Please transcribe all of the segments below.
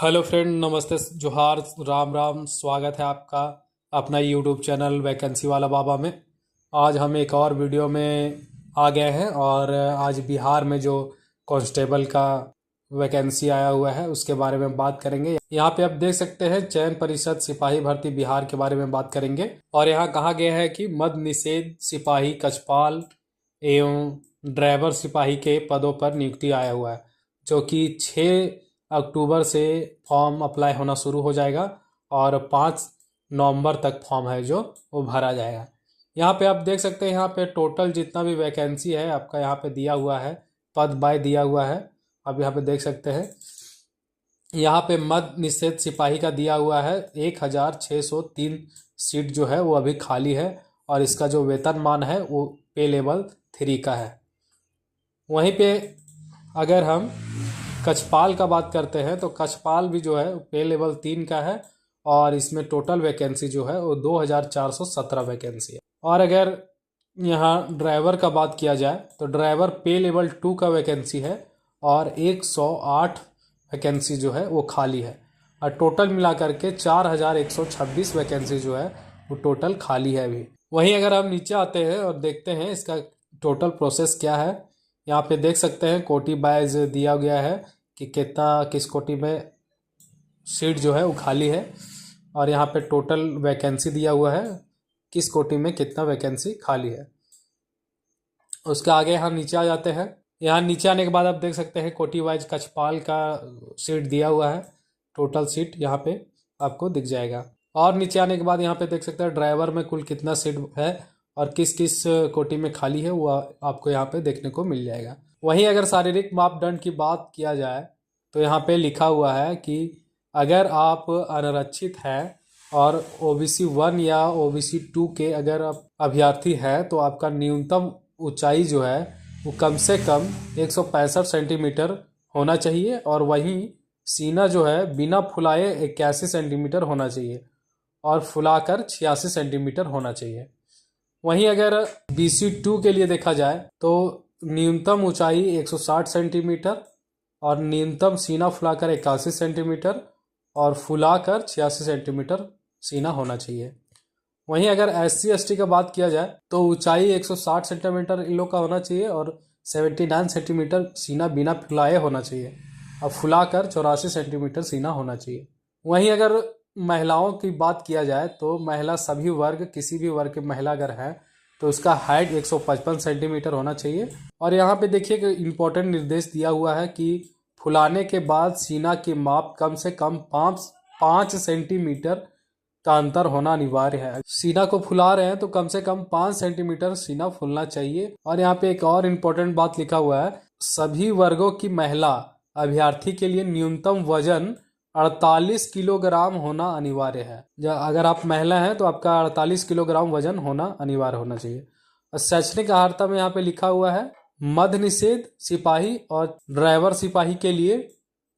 Hello friend, नमस्ते, जोहार, राम राम। स्वागत है आपका अपना यूट्यूब चैनल वैकेंसी वाला बाबा में। आज हम एक और वीडियो में आ गए हैं और आज बिहार में जो कांस्टेबल का वैकेंसी आया हुआ है उसके बारे में बात करेंगे। यहाँ पे आप देख सकते हैं चयन परिषद सिपाही भर्ती बिहार के बारे में बात करेंगे। और यहाँ कहा गया है कि मद्य निषेध सिपाही, कछपाल एवं ड्राइवर सिपाही के पदों पर नियुक्ति आया हुआ है, जो कि 6 अक्टूबर से फॉर्म अप्लाई होना शुरू हो जाएगा और 5 नवंबर तक फॉर्म है जो वो भरा जाएगा। यहाँ पे आप देख सकते हैं, यहाँ पे टोटल जितना भी वैकेंसी है आपका यहाँ पे दिया हुआ है, पद बाय दिया हुआ है। आप यहाँ पे देख सकते हैं, यहाँ पे मद्य निषेध सिपाही का दिया हुआ है 1603 सीट जो है वो अभी खाली है और इसका जो वेतनमान है वो पे लेवल 3 का है। वहीं पे अगर हम कछपाल का बात करते हैं तो कछपाल भी जो है पे लेवल 3 का है और इसमें टोटल वैकेंसी जो है वो 2417 वैकेंसी है। और अगर यहाँ ड्राइवर का बात किया जाए तो ड्राइवर पे लेवल 2 का वैकेंसी है और 108 वैकेंसी जो है वो खाली है और टोटल मिला करके 4126 वैकेंसी जो है वो टोटल खाली है अभी। वहीं अगर हम नीचे आते हैं और देखते हैं इसका टोटल प्रोसेस क्या है, यहाँ पे देख सकते हैं कोटी वाइज दिया गया है कि कितना किस कोटी में सीट जो है वो खाली है और यहाँ पे टोटल वैकेंसी दिया हुआ है किस कोटी में कितना वैकेंसी खाली है। उसके आगे हम नीचे आ जाते हैं। यहाँ नीचे आने के बाद आप देख सकते हैं कोटी वाइज कछपाल का सीट दिया हुआ है, टोटल सीट यहाँ पे आपको दिख जाएगा। और नीचे आने के बाद यहाँ पे देख सकते हैं ड्राइवर में कुल कितना सीट है और किस किस कोटी में खाली है वो आपको यहाँ पे देखने को मिल जाएगा। वहीं अगर शारीरिक मापदंड की बात किया जाए तो यहाँ पे लिखा हुआ है कि अगर आप अनारक्षित हैं और OBC 1 या OBC 2 के अगर आप अभ्यर्थी हैं तो आपका न्यूनतम ऊंचाई जो है वो कम से कम 165 सेंटीमीटर होना चाहिए और वहीं सीना जो है बिना फुलाए 81 सेंटीमीटर होना चाहिए और फुलाकर 86 सेंटीमीटर होना चाहिए। वहीं अगर BC2 के लिए देखा जाए तो न्यूनतम ऊंचाई 160 सेंटीमीटर और न्यूनतम सीना फुलाकर 81 सेंटीमीटर और फुलाकर 86 सेंटीमीटर सीना होना चाहिए। वहीं अगर SC ST का बात किया जाए तो ऊंचाई 160 सेंटीमीटर इन लोग का होना चाहिए और 79 सेंटीमीटर सीना बिना फुलाए होना चाहिए और फुलाकर 84 सेंटीमीटर सीना होना चाहिए। वहीं अगर महिलाओं की बात किया जाए तो महिला सभी वर्ग, किसी भी वर्ग की महिला अगर है तो उसका हाइट 155 सेंटीमीटर होना चाहिए। और यहाँ पे देखिए कि इम्पोर्टेंट निर्देश दिया हुआ है कि फुलाने के बाद सीना की माप कम से कम 5 सेंटीमीटर का अंतर होना अनिवार्य है। सीना को फुला रहे हैं तो कम से कम 5 सेंटीमीटर सीना फूलना चाहिए। और यहाँ पे एक और इम्पोर्टेंट बात लिखा हुआ है, सभी वर्गों की महिला अभ्यर्थी के लिए न्यूनतम वजन 48 किलोग्राम होना अनिवार्य है। अगर आप महिला हैं तो आपका 48 किलोग्राम वजन होना अनिवार्य होना चाहिए। और शैक्षणिक अर्हता में यहाँ पे लिखा हुआ है मद्य निषेध सिपाही और ड्राइवर सिपाही के लिए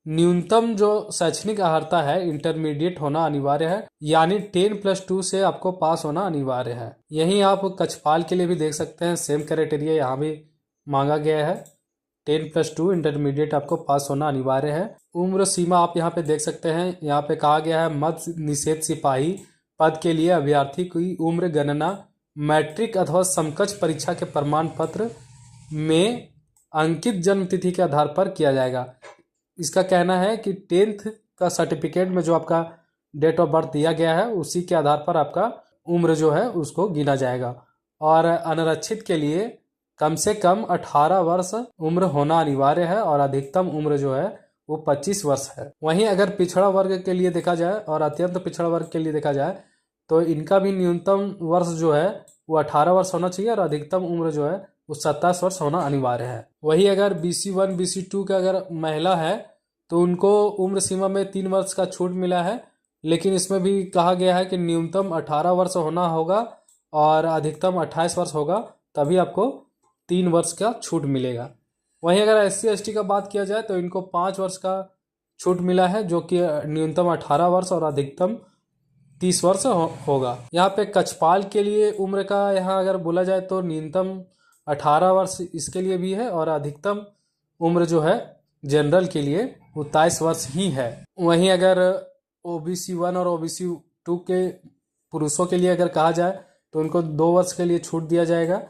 न्यूनतम जो शैक्षणिक अर्हता है इंटरमीडिएट होना अनिवार्य है, यानी 10+2 से आपको पास होना अनिवार्य है। यही आप कछपाल के लिए भी देख सकते हैं, सेम क्राइटेरिया यहाँ भी मांगा गया है, 10+2 इंटरमीडिएट आपको पास होना अनिवार्य है। उम्र सीमा आप यहाँ पे देख सकते हैं, यहाँ पे कहा गया है मद्य निषेध सिपाही पद के लिए अभ्यर्थी की उम्र गणना मैट्रिक अथवा समकक्ष परीक्षा के प्रमाण पत्र में अंकित जन्म तिथि के आधार पर किया जाएगा। इसका कहना है कि 10th का सर्टिफिकेट में जो आपका डेट ऑफ बर्थ दिया गया है उसी के आधार पर आपका उम्र जो है उसको गिना जाएगा। और अनारक्षित के लिए कम से कम 18 वर्ष उम्र होना अनिवार्य है और अधिकतम उम्र जो है वो 25 वर्ष है। वहीं अगर पिछड़ा वर्ग के लिए देखा जाए और अत्यंत पिछड़ा वर्ग के लिए देखा जाए तो इनका भी न्यूनतम वर्ष जो है वो 18 वर्ष होना चाहिए और अधिकतम उम्र जो है वो 27 वर्ष होना अनिवार्य है। वही अगर BC 1 BC 2 का अगर महिला है तो उनको उम्र सीमा में 3 वर्ष का छूट मिला है, लेकिन इसमें भी कहा गया है कि न्यूनतम 18 वर्ष होना होगा और अधिकतम 28 वर्ष होगा, तभी आपको 3 वर्ष का छूट मिलेगा। वहीं अगर SC ST का बात किया जाए तो इनको 5 वर्ष का छूट मिला है, जो कि न्यूनतम 18 वर्ष और अधिकतम 30 वर्ष होगा। यहाँ पे कछपाल के लिए उम्र का यहाँ अगर बोला जाए तो न्यूनतम 18 वर्ष इसके लिए भी है और अधिकतम उम्र जो है जनरल के लिए वो 23 वर्ष ही है। वहीं अगर OBC 1 और OBC 2 के पुरुषों के लिए अगर कहा जाए तो उनको 2 वर्ष के लिए छूट दिया जाएगा,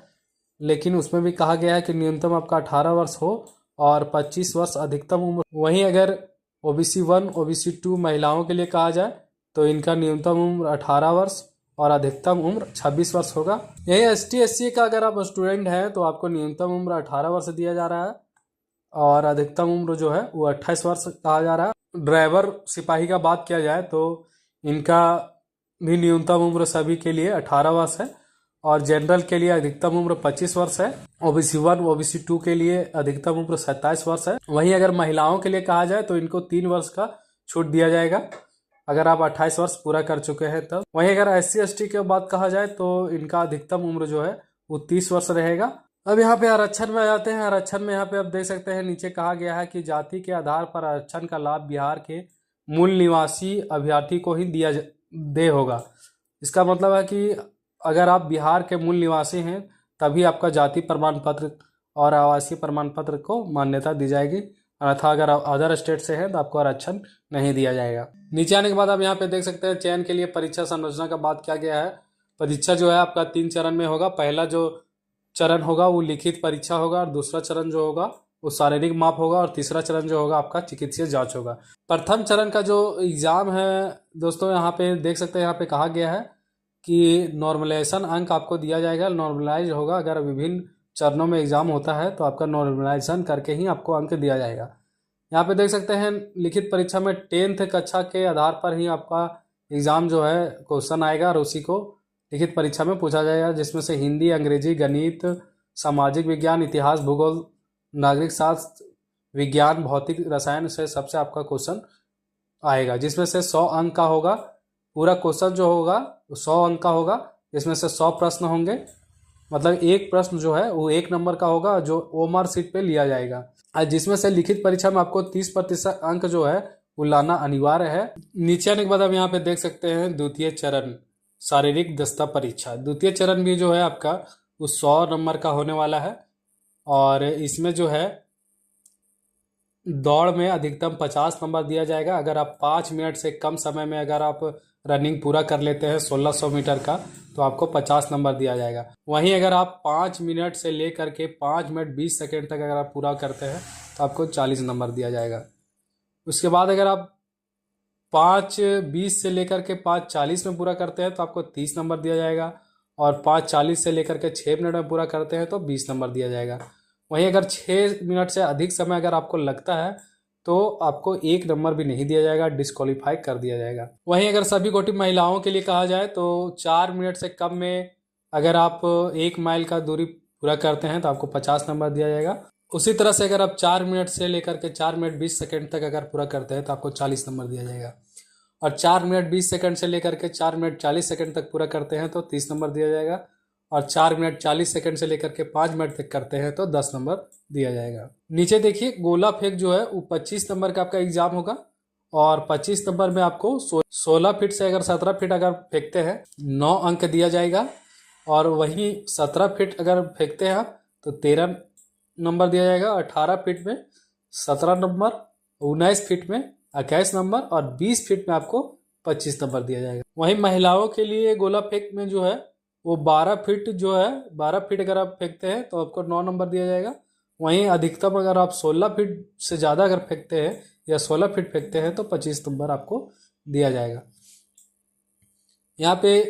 लेकिन उसमें भी कहा गया है कि न्यूनतम आपका 18 वर्ष हो और 25 वर्ष अधिकतम उम्र। वहीं अगर OBC 1 OBC 2 महिलाओं के लिए कहा जाए तो इनका न्यूनतम उम्र 18 वर्ष और अधिकतम उम्र 26 वर्ष होगा। यही ST SC का अगर आप स्टूडेंट हैं तो आपको न्यूनतम उम्र 18 वर्ष दिया जा रहा है और अधिकतम उम्र जो है वो 28 वर्ष कहा जा रहा है। ड्राइवर सिपाही का बात किया जाए तो इनका भी न्यूनतम उम्र सभी के लिए 18 वर्ष है और जनरल के लिए अधिकतम उम्र 25 वर्ष है। OBC 1 OBC 2 के लिए अधिकतम उम्र 27 वर्ष है। वहीं अगर महिलाओं के लिए कहा जाए तो इनको 3 वर्ष का छूट दिया जाएगा अगर आप 28 वर्ष पूरा कर चुके हैं तब। वहीं अगर SC ST की बात कहा जाए तो इनका अधिकतम उम्र जो है वो 30 वर्ष रहेगा। अब यहाँ पे आरक्षण में आ जाते हैं। आरक्षण में यहाँ पे आप देख सकते हैं नीचे कहा गया है कि जाति के आधार पर आरक्षण का लाभ बिहार के मूल निवासी अभ्यर्थी को ही दे होगा। इसका मतलब है कि अगर आप बिहार के मूल निवासी हैं तभी आपका जाति प्रमाण पत्र और आवासीय प्रमाण पत्र को मान्यता दी जाएगी, अन्यथा अगर आप अदर स्टेट से हैं तो आपको आरक्षण नहीं दिया जाएगा। नीचे आने के बाद आप यहाँ पे देख सकते हैं चयन के लिए परीक्षा संरचना का बात किया गया है। परीक्षा जो है आपका 3 चरण में होगा। पहला जो चरण होगा वो लिखित परीक्षा होगा और दूसरा चरण जो होगा वो शारीरिक माप होगा और तीसरा चरण जो होगा आपका चिकित्सीय जांच होगा। प्रथम चरण का जो एग्ज़ाम है दोस्तों यहाँ पे देख सकते हैं, यहाँ पे कहा गया है कि नॉर्मलाइजेशन अंक आपको दिया जाएगा, नॉर्मलाइज होगा। अगर विभिन्न चरणों में एग्ज़ाम होता है तो आपका नॉर्मलाइजेशन करके ही आपको अंक दिया जाएगा। यहाँ पे देख सकते हैं लिखित परीक्षा में 10th कक्षा के आधार पर ही आपका एग्ज़ाम जो है क्वेश्चन आएगा और उसी को लिखित परीक्षा में पूछा जाएगा, जिसमें से हिंदी, अंग्रेजी, गणित, सामाजिक विज्ञान, इतिहास, भूगोल, नागरिक शास्त्र, विज्ञान, भौतिक, रसायन से सबसे आपका क्वेश्चन आएगा, जिसमें से 100 अंक का होगा। पूरा क्वेश्चन जो होगा वो 100 अंक का होगा, जिसमें से 100 प्रश्न होंगे। मतलब एक प्रश्न जो है वो 1 नंबर का होगा जो OMR शीट पे लिया जाएगा, जिसमें से लिखित परीक्षा में आपको 30% अंक जो है वो लाना अनिवार्य है। नीचे आने के बाद आप यहाँ पे देख सकते हैं द्वितीय चरण शारीरिक दक्षता परीक्षा। द्वितीय चरण भी जो है आपका वो 100 नंबर का होने वाला है और इसमें जो है दौड़ में अधिकतम 50 नंबर दिया जाएगा। अगर आप 5 मिनट से कम समय में अगर आप रनिंग पूरा कर लेते हैं 1600 मीटर का तो आपको 50 नंबर दिया जाएगा। वहीं अगर आप 5 मिनट से लेकर के 5 मिनट 20 सेकेंड तक अगर आप पूरा करते हैं तो आपको 40 नंबर दिया जाएगा। उसके बाद अगर आप 5:20 से लेकर के 5:40 में पूरा करते हैं तो आपको 30 नंबर दिया जाएगा और 5:40 से लेकर के 6 मिनट में पूरा करते हैं तो 20 नंबर दिया जाएगा। वहीं अगर 6 मिनट से अधिक समय अगर आपको लगता है तो आपको 1 नंबर भी नहीं दिया जाएगा, डिस्क्वालीफाई कर दिया जाएगा। वहीं अगर सभी कोटि महिलाओं के लिए कहा जाए तो 4 मिनट से कम में अगर आप 1 माइल का दूरी पूरा करते हैं तो आपको 50 नंबर दिया जाएगा। उसी तरह से अगर आप 4 मिनट से लेकर के 4 मिनट 20 सेकेंड तक अगर पूरा करते हैं तो आपको 40 नंबर दिया जाएगा और 4 मिनट 20 सेकेंड से लेकर के 4 मिनट 40 सेकेंड तक पूरा करते हैं तो 30 नंबर दिया जाएगा और 4 मिनट 40 सेकेंड से लेकर के 5 मिनट तक करते हैं तो 10 नंबर दिया जाएगा। नीचे देखिए गोला फेंक जो है वो 25 नंबर का आपका एग्जाम होगा और 25 नंबर में आपको 16 फीट से अगर 17 फीट अगर फेंकते हैं 9 अंक दिया जाएगा और वहीं 17 फीट अगर फेंकते हैं आप तो 13 नंबर दिया जाएगा। 18 फीट में 17 नंबर, 19 फीट में 21 नंबर और 20 फीट में आपको 25 नंबर दिया जाएगा। वहीं महिलाओं के लिए गोला फेंक में जो है वो 12 फीट जो है 12 फीट अगर आप फेंकते हैं तो आपको 9 नंबर दिया जाएगा। वहीं अधिकतम अगर आप 16 फीट से ज़्यादा अगर फेंकते हैं या 16 फीट फेंकते हैं तो 25 नंबर आपको दिया जाएगा। यहाँ पे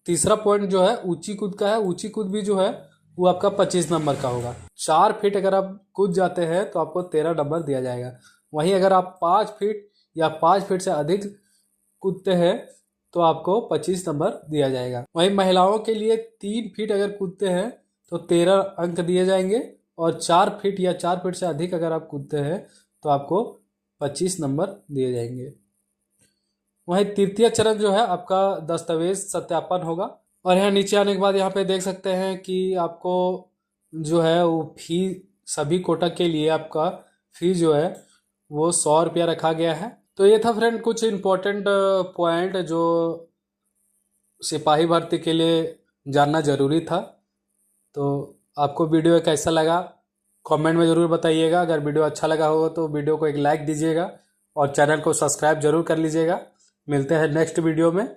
तीसरा पॉइंट जो है ऊंची कूद का है। ऊंची कूद भी जो है वो आपका 25 नंबर का होगा। 4 फीट अगर आप कूद जाते हैं तो आपको 13 नंबर दिया जाएगा। वहीं अगर आप 5 फीट या 5 फीट से अधिक कूदते हैं तो आपको 25 नंबर दिया जाएगा। वहीं महिलाओं के लिए 3 फीट अगर कूदते हैं तो 13 अंक दिए जाएंगे और 4 फीट या 4 फीट से अधिक अगर आप कूदते हैं तो आपको 25 नंबर दिए जाएंगे। वहीं तृतीय चरण जो है आपका दस्तावेज सत्यापन होगा और यहाँ नीचे आने के बाद यहाँ पे देख सकते हैं कि आपको जो है वो फी सभी कोटा के लिए आपका फी जो है वो 100 रुपया रखा गया है। तो ये था फ्रेंड कुछ इम्पोर्टेंट पॉइंट जो सिपाही भर्ती के लिए जानना ज़रूरी था। तो आपको वीडियो कैसा लगा कमेंट में ज़रूर बताइएगा। अगर वीडियो अच्छा लगा हो तो वीडियो को एक लाइक दीजिएगा और चैनल को सब्सक्राइब जरूर कर लीजिएगा। मिलते हैं नेक्स्ट वीडियो में।